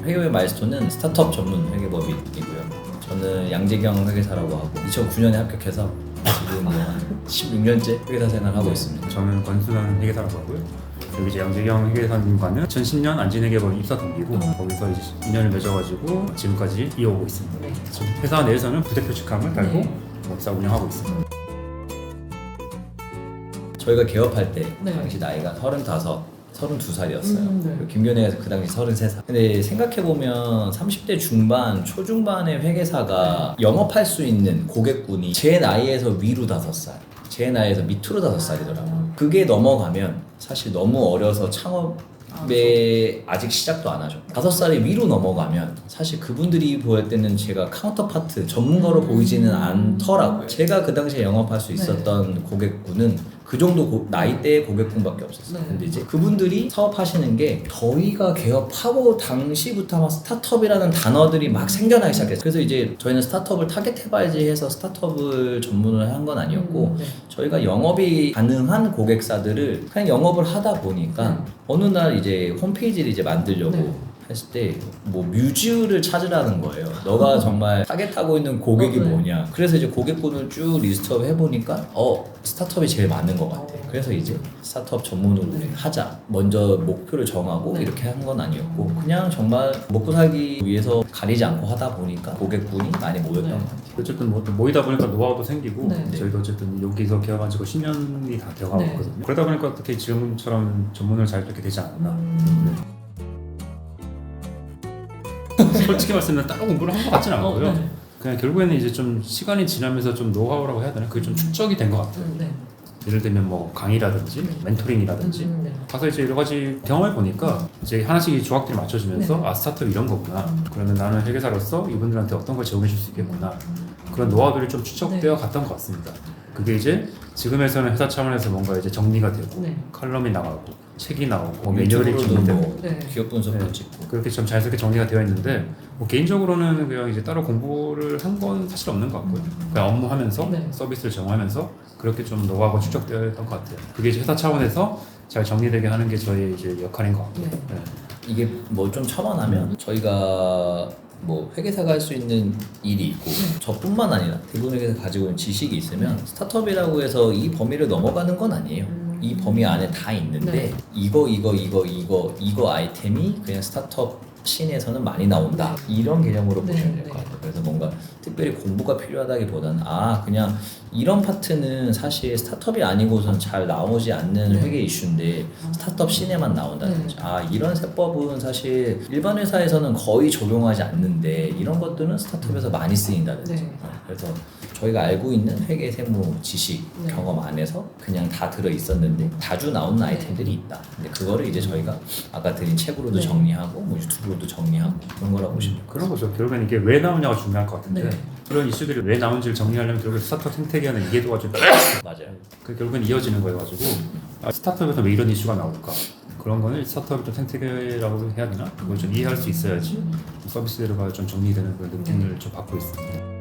회계법의 마일스톤은 스타트업 전문 회계법이고요. 저는 양재경 회계사라고 하고 2009년에 합격해서 지금 한 16년째 회계사 생활을 하고 있습니다. 저는 권순환 회계사라고 하고요. 여기 이제 양재경 회계사님과는 2010년 안진회계법 입사 동기고 거기서 이제 인연을 맺어가지고 지금까지 이어오고 있습니다. 네. 지금 회사 내에서는 부대표 직함을 달고 네. 입사 운영하고 있습니다. 저희가 개업할 때 네. 당시 나이가 32살이었어요. 네. 김견혜가 그 당시 33살. 근데 생각해보면 30대 중반, 초중반의 회계사가 영업할 수 있는 고객군이 제 나이에서 위로 5살, 제 나이에서 밑으로 5살이더라고요. 그게 넘어가면 사실 너무 어려서 창업에 아직 시작도 안 하죠. 5살이 위로 넘어가면 사실 그분들이 보일 때는 제가 카운터파트 전문가로 보이지는 않더라고요. 제가 그 당시에 영업할 수 있었던 고객군은 그 정도 나이대의 고객군밖에 없었어요. 네. 근데 이제 그분들이 사업하시는 게 저희가 개업하고 당시부터 아마 스타트업이라는 단어들이 막 생겨나기 시작했어요. 그래서 이제 저희는 스타트업을 타겟해봐야지 해서 스타트업을 전문을 한 건 아니었고 네. 저희가 영업이 가능한 고객사들을 그냥 영업을 하다 보니까 어느 날 이제 홈페이지를 이제 만들려고 네. 했을 때 뭐 뮤즈를 찾으라는 거예요. 너가 정말 타겟하고 있는 고객이 네. 뭐냐. 그래서 이제 고객군을 쭉 리스트업 해보니까 스타트업이 제일 많은 것 같아. 그래서 이제 스타트업 전문으로 네. 하자. 먼저 목표를 정하고 네. 이렇게 한 건 아니었고 그냥 정말 먹고 살기 위해서 가리지 않고 하다 보니까 고객군이 많이 모였던 네. 것 같아요. 어쨌든 뭐 모이다 보니까 노하우도 생기고 네. 저희도 어쨌든 여기서 개업한 지가 10년이 다 되어가고 네. 있거든요. 그러다 보니까 어떻게 지금처럼 전문을 잘 뵙게 되지 않았나. 솔직히 말씀드리면 따로 공부를 한 것 같진 않고요. 네. 그냥 결국에는 이제 좀 시간이 지나면서 좀 노하우라고 해야 되나? 그게 좀 축적이 된 것 같아요. 네. 예를 들면 뭐 강의라든지 멘토링이라든지 네. 가서 이제 여러 가지 경험해 보니까 이제 하나씩 조각들이 맞춰지면서 네. 아 스타트업 이런 거구나. 그러면 나는 회계사로서 이분들한테 어떤 걸 제공해 줄 수 있겠구나. 그런 노하우들이 좀 축적되어 갔던 것 같습니다. 그게 이제 지금에서는 회사 차원에서 뭔가 이제 정리가 되고 네. 칼럼이 나가고 책이 나오고 매뉴얼이 유튜브로도 정리되고 뭐 네. 기업 분석도 네. 찍고 그렇게 좀 자연스럽게 정리가 되어 있는데 뭐 개인적으로는 그냥 이제 따로 공부를 한 건 사실 없는 것 같고요. 그냥 업무하면서 네. 서비스를 제공하면서 그렇게 좀 노하우가 축적되어 있던 것 같아요. 그게 이제 회사 차원에서 잘 정리되게 하는 게 저희 이제 역할인 것 같고요. 네. 네. 이게 뭐 좀 첨언하면 저희가 뭐 회계사가 할 수 있는 일이 있고 저뿐만 아니라 대부분 회계사 가지고 있는 지식이 있으면 스타트업이라고 해서 이 범위를 넘어가는 건 아니에요. 이 범위 안에 다 있는데 네. 이거 아이템이 그냥 스타트업 씬에서는 많이 나온다 이런 개념으로 네, 보시면 될 네. 것 같아요. 그래서 뭔가 특별히 공부가 필요하다기보다는 그냥 이런 파트는 사실 스타트업이 아니고선 잘 나오지 않는 회계 이슈인데 스타트업 씬에만 나온다든지 이런 세법은 사실 일반 회사에서는 거의 적용하지 않는데 이런 것들은 스타트업에서 많이 쓰인다든지 네. 그래서 저희가 알고 있는 회계 세무 지식 네. 경험 안에서 그냥 다 들어 있었는데 자주 나오는 아이템들이 있다. 근데 그거를 이제 저희가 아까 드린 책으로도 네. 정리하고 뭐 유튜브로도 정리하고 그런 거라고 보시면 돼요. 그런 거죠. 결국엔 이게 왜 나오냐가 중요할 것 같은데 네. 그런 이슈들이 왜 나온지를 정리하려면 결국 스타트업 생태계 안에 이해도가 좀 맞아요. 그 결국엔 이어지는 거여가지고 스타트업에서 왜 이런 이슈가 나올까? 그런 거는 스타트업이 좀 생태계라고 해야 되나? 그걸 좀 이해할 수 있어야지 서비스대로가 좀 정리되는 그런 느낌을 좀 받고 있습니다.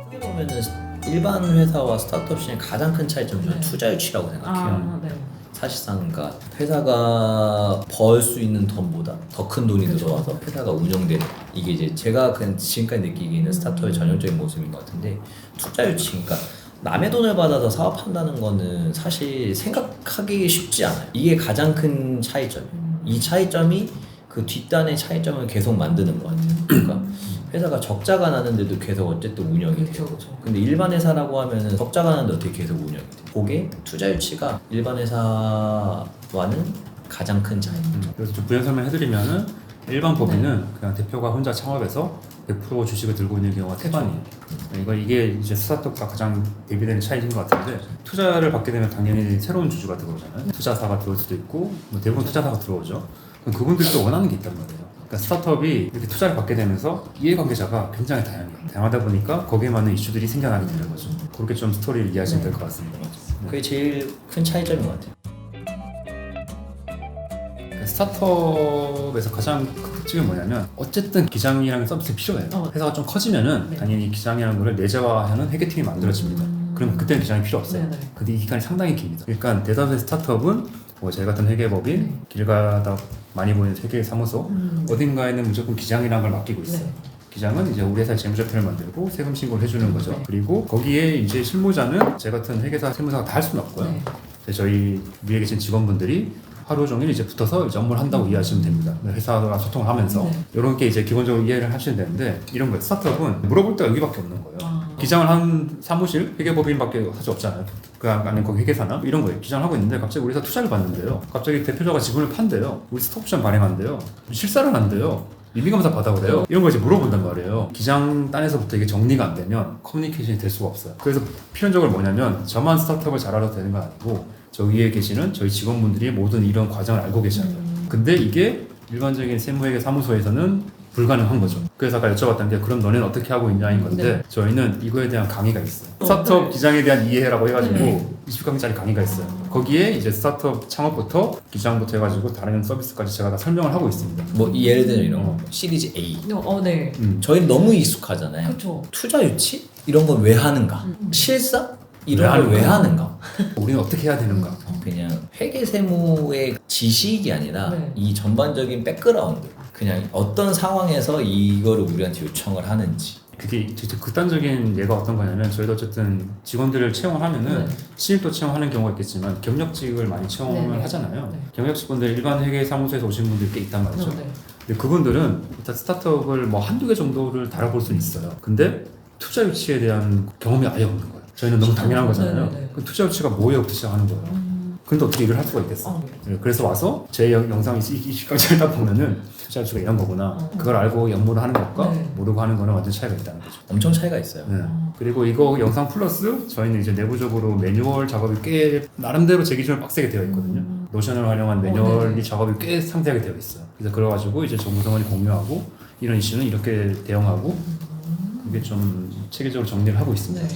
어떻게 보면은 일반 회사와 스타트업 씬의 가장 큰 차이점은 저는 네. 투자 유치라고 생각해요. 네. 사실상 그러니까 회사가 벌 수 있는 돈보다 더 큰 돈이 그렇죠. 들어와서 회사가 운영되는 이게 이제 제가 그냥 지금까지 느끼기에는 스타트업의 전형적인 모습인 것 같은데 투자 유치 그러니까 남의 돈을 받아서 사업한다는 거는 사실 생각하기 쉽지 않아요. 이게 가장 큰 차이점이에요. 이 차이점이 그 뒷단의 차이점을 계속 만드는 것 같아요. 그러니까 회사가 적자가 나는데도 계속 어쨌든 운영이 돼요. 그렇죠. 근데 일반 회사라고 하면은 적자가 나는데 어떻게 계속 운영이 돼? 그게 투자 유치가 일반 회사와는 가장 큰 차이. 그래서 좀 부연 설명해드리면은 일반 법인은 그냥 대표가 혼자 창업해서 100% 주식을 들고 있는 경우가 태반이에요. 이게 이제 스타트업과 가장 대비되는 차이인 것 같은데 투자를 받게 되면 당연히 새로운 주주가 들어오잖아요. 투자사가 들어올 수도 있고 뭐 대부분 투자사가 들어오죠. 그럼 그분들이 또 원하는 게 있단 말이에요. 그러니까 스타트업이 이렇게 투자를 받게 되면서 이해관계자가 굉장히 다양해요. 다양하다 보니까 거기에 맞는 이슈들이 생겨나게 되는 거죠. 그렇게 좀 스토리를 이해하시면 될 것 같습니다. 그게 제일 큰 차이점인 것 같아요. 스타트업에서 가장 큰 특징은 뭐냐면 어쨌든 기장이라는 서비스가 필요해요. 회사가 좀 커지면은 네. 당연히 기장이라는 거를 내재화하는 회계팀이 만들어집니다. 그럼 그때는 기장이 필요 없어요. 네네. 근데 이 기간이 상당히 깁니다. 그러니까 대다수의 스타트업은 뭐 저희 같은 회계법인 길 가다 많이 보이는 회계사무소 어딘가에는 무조건 기장이라는 걸 맡기고 있어요. 네. 기장은 이제 우리 회사의 재무제표를 만들고 세금 신고를 해주는 거죠. 그리고 거기에 이제 실무자는 제 같은 회계사, 세무사가 다 할 수는 없고요. 네. 저희 위에 계신 직원분들이 하루 종일 이제 붙어서 이제 업무를 한다고 이해하시면 됩니다. 회사와 소통을 하면서 네. 이런 게 이제 기본적으로 이해를 하시면 되는데 이런 거예요. 스타트업은 물어볼 데가 여기밖에 없는 거예요. 아. 기장을 한 사무실 회계법인밖에 사실 없잖아요. 그 안에 거기 회계사나 이런 거예요. 기장을 하고 있는데 갑자기 우리 회사 투자를 받는데요. 갑자기 대표자가 지분을 판대요. 우리 스톡옵션 발행한대요. 실사를 한대요. 임의감사 받아 그래요. 이런 거 이제 물어본단 말이에요. 기장 단에서부터 이게 정리가 안 되면 커뮤니케이션이 될 수가 없어요. 그래서 필연적으로 뭐냐면 저만 스타트업을 잘 알아도 되는 건 아니고 저 위에 계시는 저희 직원분들이 모든 이런 과정을 알고 계셔야 돼요. 근데 이게 일반적인 세무회계 사무소에서는 불가능한 거죠. 그래서 아까 여쭤봤던 게 그럼 너네는 어떻게 하고 있냐인 건데 네. 저희는 이거에 대한 강의가 있어요. 스타트업 네. 기장에 대한 이해라고 해가지고 네. 20강짜리 강의가 있어요. 거기에 이제 스타트업 창업부터 기장부터 해가지고 다른 서비스까지 제가 다 설명을 하고 있습니다. 뭐 예를 들면 이런 거 시리즈 A 네. 저희는 너무 익숙하잖아요. 그렇죠. 투자 유치 이런 건 왜 하는가? 실사 이런 걸 왜 하는가? 우리는 어떻게 해야 되는가? 그냥 회계 세무의 지식이 아니라 네. 이 전반적인 백그라운드 그냥 어떤 상황에서 이거를 우리한테 요청을 하는지 그게 진짜 극단적인 예가 어떤 거냐면 저희도 어쨌든 직원들을 채용을 하면은 네. 신입도 채용하는 경우가 있겠지만 경력직을 많이 채용을 네. 하잖아요. 네. 경력직분들 일반 회계 사무소에서 오신 분들 꽤 있단 말이죠. 네. 근데 그분들은 일단 스타트업을 뭐 한두 개 정도를 다뤄볼 수는 있어요. 근데 투자 유치에 대한 경험이 아예 없는 거예요. 저희는 너무 당연한 거잖아요. 네, 네, 네. 그 투자 유치가 뭐예요부터 시작하는 거예요. 근데 어떻게 일을 할 수가 있겠어? 네. 그래서 와서 제 영상 20강짜리 딱 보면은 투자 유치가 이런 거구나. 그걸 알고 연구를 하는 것과 네. 모르고 하는 거는 완전 차이가 있다는 거죠. 엄청 차이가 있어요. 네. 그리고 이거 영상 플러스 저희는 이제 내부적으로 매뉴얼 작업이 꽤 나름대로 제 기준으로 빡세게 되어 있거든요. 노션을 활용한 매뉴얼이 네네. 작업이 꽤 상세하게 되어 있어요. 그래서 그래가지고 이제 정보성원이 공유하고 이런 이슈는 이렇게 대응하고 그게 좀 체계적으로 정리를 하고 있습니다. 네.